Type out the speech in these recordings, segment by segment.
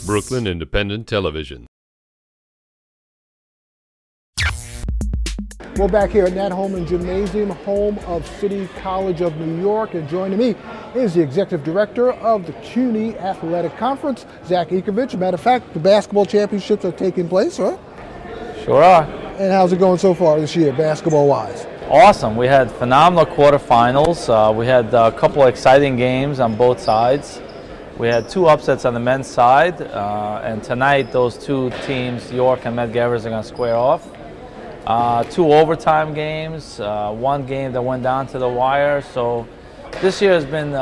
Brooklyn Independent Television. We're back here at Nat Holman Gymnasium, home of City College of New York, and joining me is the Executive Director of the CUNY Athletic Conference, Zak Ivkovic. Matter of fact, the basketball championships are taking place, right? Sure are. And how's it going so far this year, basketball-wise? Awesome. We had phenomenal quarterfinals. We had a couple of exciting games on both sides. We had two upsets on the men's side, and tonight those two teams, York and Med Gevers, are going to square off. Two overtime games, one game that went down to the wire. So this year has been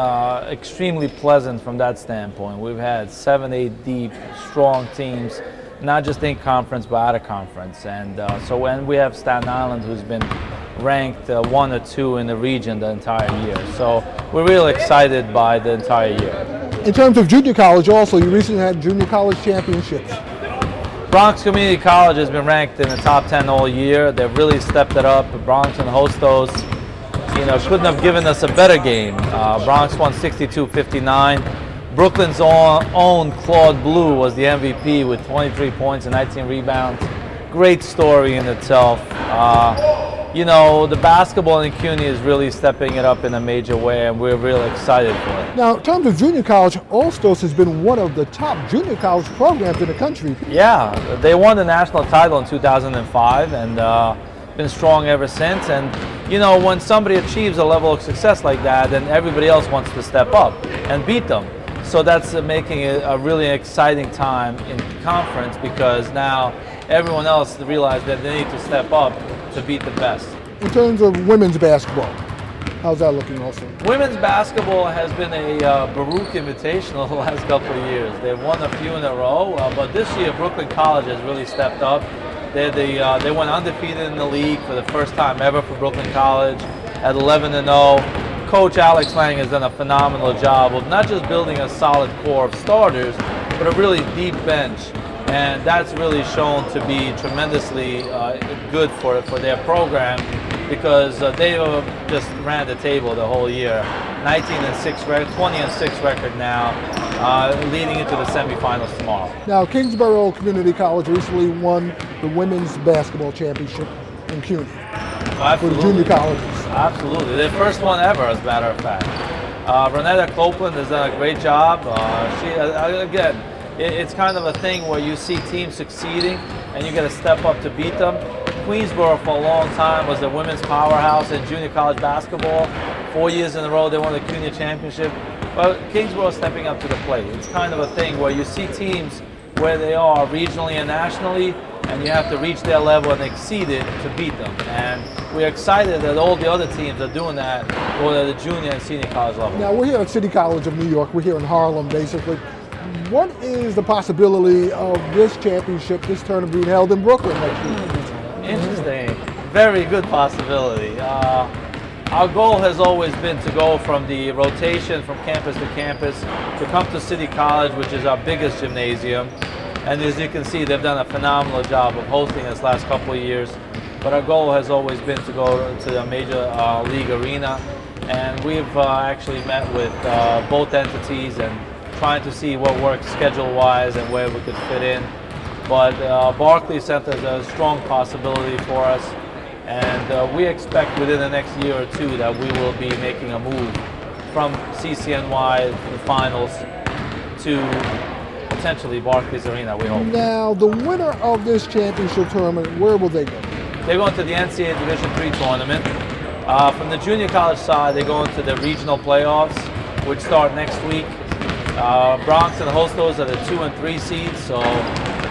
extremely pleasant from that standpoint. We've had 7, 8 deep, strong teams, not just in conference but out of conference. And so when we have Staten Island, who's been ranked 1 or 2 in the region the entire year. So we're really excited by the entire year. In terms of junior college also, you recently had junior college championships. Bronx Community College has been ranked in the top 10 all year. They've really stepped it up. Bronx and Hostos, couldn't have given us a better game. Bronx won 62-59. Brooklyn's own Claude Blue was the MVP with 23 points and 19 rebounds. Great story in itself. The basketball in CUNY is really stepping it up in a major way, and we're really excited for it. Now, in terms of junior college, Hostos has been one of the top junior college programs in the country. Yeah, they won the national title in 2005 and been strong ever since. And, when somebody achieves a level of success like that, then everybody else wants to step up and beat them. So that's making it a really exciting time in conference, because now everyone else realizes that they need to step up to beat the best. In terms of women's basketball, how's that looking also? Women's basketball has been a Baruch Invitational the last couple of years. They've won a few in a row, but this year Brooklyn College has really stepped up. They went undefeated in the league for the first time ever for Brooklyn College at 11-0. Coach Alex Lang has done a phenomenal job of not just building a solid core of starters, but a really deep bench. And that's really shown to be tremendously good for their program, because they just ran the table the whole year. 19-6 record, 20-6 record now, leading into the semifinals tomorrow. Now, Kingsborough Community College recently won the women's basketball championship in CUNY. Absolutely. For the junior colleges. Absolutely, their first one ever, as a matter of fact. Renetta Copeland has done a great job. Again, it's kind of a thing where you see teams succeeding and you got to step up to beat them. Queensborough for a long time was the women's powerhouse in junior college basketball. 4 years in a row they won the CUNYAC championship. But Kingsborough stepping up to the plate. It's kind of a thing where you see teams where they are regionally and nationally, and you have to reach their level and exceed it to beat them. And we're excited that all the other teams are doing that, both at the junior and senior college level. Now, we're here at City College of New York. We're here in Harlem, basically. What is the possibility of this championship, this tournament, being held in Brooklyn next year? Interesting. Very good possibility. Our goal has always been to go from the rotation from campus to campus to come to City College, which is our biggest gymnasium. And as you can see, they've done a phenomenal job of hosting us last couple of years. But our goal has always been to go to a major league arena. And we've actually met with both entities and trying to see what works schedule-wise and where we could fit in. But Barclays Center is a strong possibility for us. And we expect within the next year or two that we will be making a move from CCNY, the finals, to potentially Barclays Arena, we hope. Now, the winner of this championship tournament, where will they go? They're going to the NCAA Division III tournament. From the junior college side, they're going to the regional playoffs, which start next week. Bronx and Hostos are the 2 and 3 seeds, so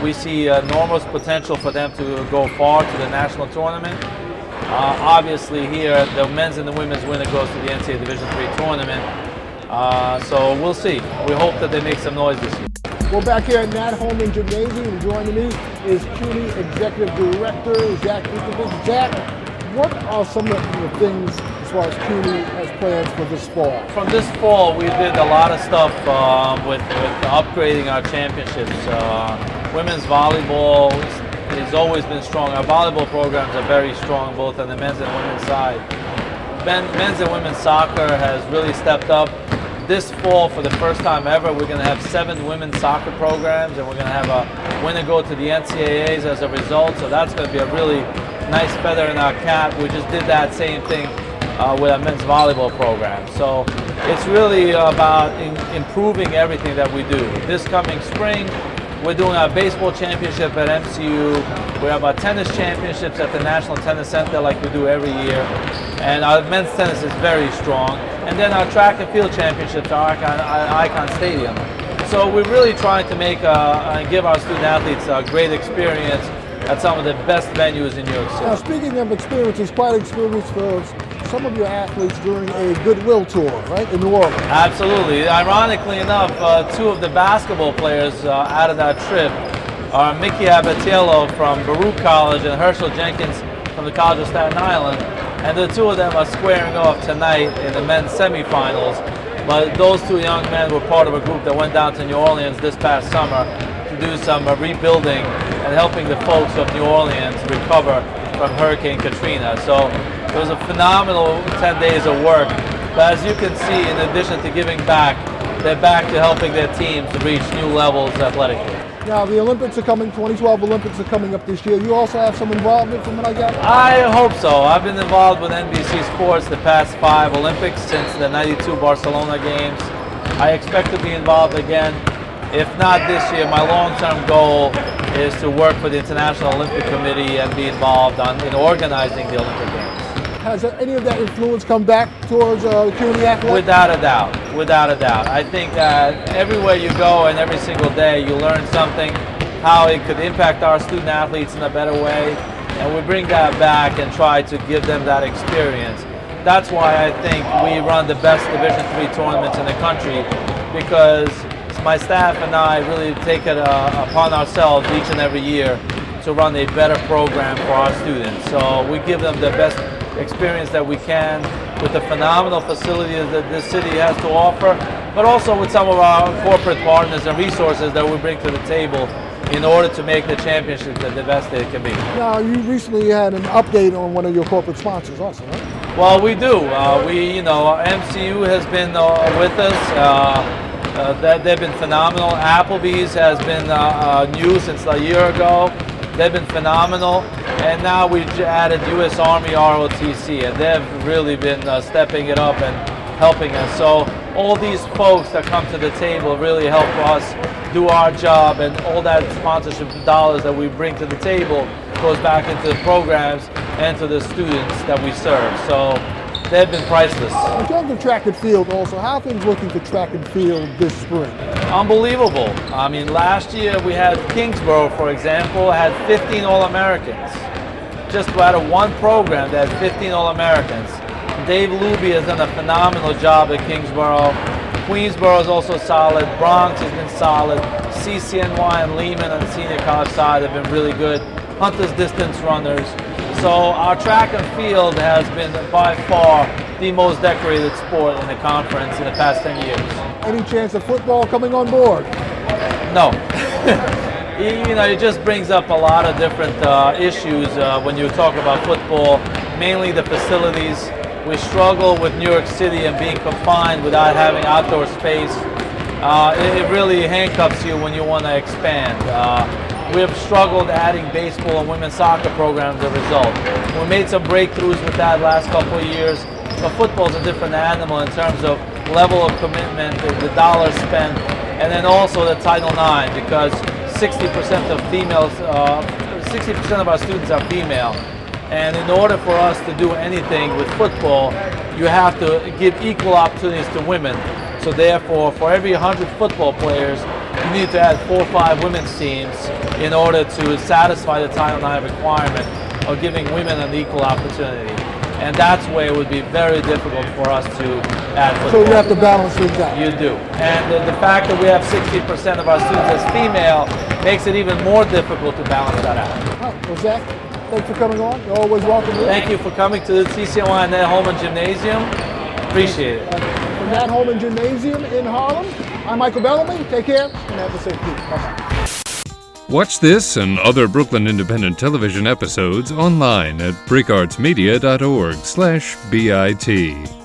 we see enormous potential for them to go far to the national tournament. Obviously here, the men's and the women's winner goes to the NCAA Division III tournament. So we'll see. We hope that they make some noise this year. We're back here at Nat Holman Gymnasium, and joining me is CUNY Executive Director Zak Ivkovic. Zak, what are some of the things as far as CUNY has plans for this fall? From this fall, we did a lot of stuff with upgrading our championships. Women's volleyball has always been strong. Our volleyball programs are very strong, both on the men's and women's side. Men's and women's soccer has really stepped up. this fall, for the first time ever, we're going to have 7 women's soccer programs, and we're going to have a winner go to the NCAAs as a result. So that's going to be a really nice feather in our cap. We just did that same thing with our men's volleyball program. So it's really about improving everything that we do. This coming spring, we're doing our baseball championship at MCU. We have our tennis championships at the National Tennis Center like we do every year. And our men's tennis is very strong. And then our track and field championships are at Icon Stadium. So we're really trying to make and give our student athletes a great experience at some of the best venues in New York City. Now, speaking of experiences, quite an experience for some of your athletes during a goodwill tour, right, in New Orleans. Absolutely. Ironically enough, 2 of the basketball players out of that trip are Mickey Abatiello from Baruch College and Herschel Jenkins from the College of Staten Island. And the 2 of them are squaring off tonight in the men's semifinals. But those 2 young men were part of a group that went down to New Orleans this past summer to do some rebuilding and helping the folks of New Orleans recover from Hurricane Katrina. So it was a phenomenal 10 days of work. But as you can see, in addition to giving back, they're back to helping their teams to reach new levels athletically. Now, the Olympics are coming, 2012 Olympics are coming up this year. You also have some involvement from what I got? I hope so. I've been involved with NBC Sports the past 5 Olympics since the '92 Barcelona Games. I expect to be involved again. If not this year, my long-term goal is to work for the International Olympic Committee and be involved in organizing the Olympic Games. Has any of that influence come back towards CUNYAC athletics? Without a doubt, without a doubt. I think that everywhere you go and every single day you learn something, how it could impact our student athletes in a better way, and we bring that back and try to give them that experience. That's why I think we run the best Division III tournaments in the country, because my staff and I really take it upon ourselves each and every year to run a better program for our students. So we give them the best experience that we can with the phenomenal facilities that this city has to offer, but also with some of our corporate partners and resources that we bring to the table in order to make the championships the best they can be. Now, you recently had an update on one of your corporate sponsors also, right? Well, we do. MCU has been with us. They've been phenomenal. Applebee's has been new since a year ago. They've been phenomenal. And now we've added U.S. Army ROTC, and they've really been stepping it up and helping us. So all these folks that come to the table really help us do our job, and all that sponsorship dollars that we bring to the table goes back into the programs and to the students that we serve. So they've been priceless. In terms of track and field also, how are things looking for track and field this spring? Unbelievable. I mean, last year we had Kingsborough, for example, had 15 All-Americans. Just out of one program that had 15 All-Americans. Dave Luby has done a phenomenal job at Kingsborough. Queensborough is also solid. Bronx has been solid. CCNY and Lehman on the senior college side have been really good. Hunter's distance runners. So our track and field has been by far the most decorated sport in the conference in the past 10 years. Any chance of football coming on board? No. It just brings up a lot of different issues when you talk about football, mainly the facilities. We struggle with New York City and being confined without having outdoor space. It really handcuffs you when you want to expand. We have struggled adding baseball and women's soccer programs as a result. We made some breakthroughs with that last couple of years, but football is a different animal in terms of level of commitment, the dollars spent, and then also the Title IX, because 60% of females, 60% of our students are female. And in order for us to do anything with football, you have to give equal opportunities to women. So therefore, for every 100 football players, you need to add 4 or 5 women's teams in order to satisfy the Title IX requirement of giving women an equal opportunity. And that's where it would be very difficult for us to add football. So you have to balance things out. You do. And the fact that we have 60% of our students as female makes it even more difficult to balance that out. All right, well, Zach, thanks for coming on. You're always welcome here. Thank you for coming to the TCNY Nat Holman Gymnasium. Appreciate it. From Nat Holman Gymnasium in Harlem, I'm Michael Bellamy. Take care and have a safe week. Bye-bye. Watch this and other Brooklyn Independent Television episodes online at brickartsmedia.org/BIT.